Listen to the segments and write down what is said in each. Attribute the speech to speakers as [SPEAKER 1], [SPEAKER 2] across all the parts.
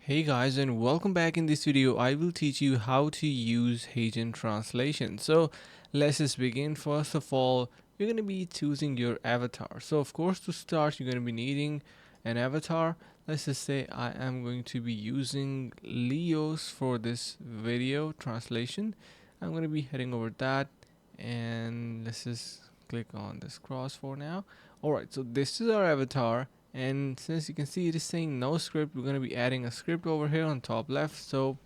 [SPEAKER 1] Hey guys, and welcome back. In this video I will teach you how to use Heygen Translation. So let's just begin. First of all, you're going to be choosing your avatar. So of course, to start you're going to be needing an avatar. Let's just say I am going to be using Leo's for this video translation. I'm going to be heading over that, and let's just click on this cross for now. Alright, so this is our avatar, and since you can see it is saying no script, we're going to be adding a script over here on top left. So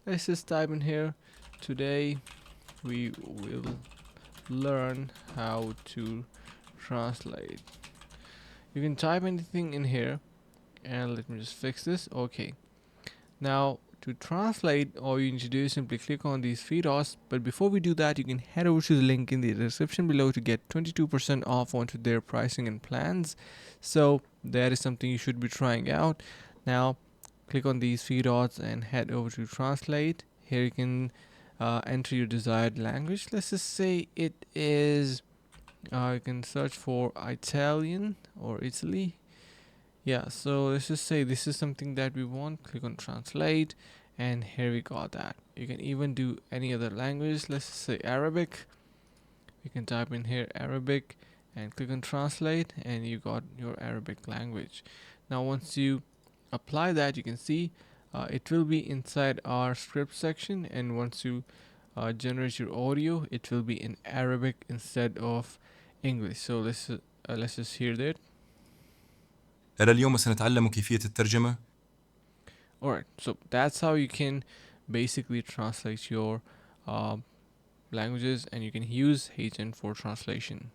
[SPEAKER 1] let's just type in here: today we will learn how to translate. You can type anything in here, and let me just fix this. Okay, now to translate, all you need to do is simply click on these three dots. But before we do that, you can head over to the link in the description below to get 22% off onto their pricing and plans. So that is something you should be trying out. Now click on these three dots and head over to translate. Here you can enter your desired language. Let's just say it is you can search for Italian or Italy. Yeah, so let's just say this is something that we want. Click on translate, and here we got that. You can even do any other language. Let's just say Arabic. You can type in here Arabic and click on translate, and you got your Arabic language. Now once you apply that, you can see it will be inside our script section, and once you generate your audio, it will be in Arabic instead of English. So let's just hear that.
[SPEAKER 2] ألا اليوم سنتعلم كيفية الترجمة؟
[SPEAKER 1] Alright, so that's how you can basically translate your languages, and you can use Heygen for translation.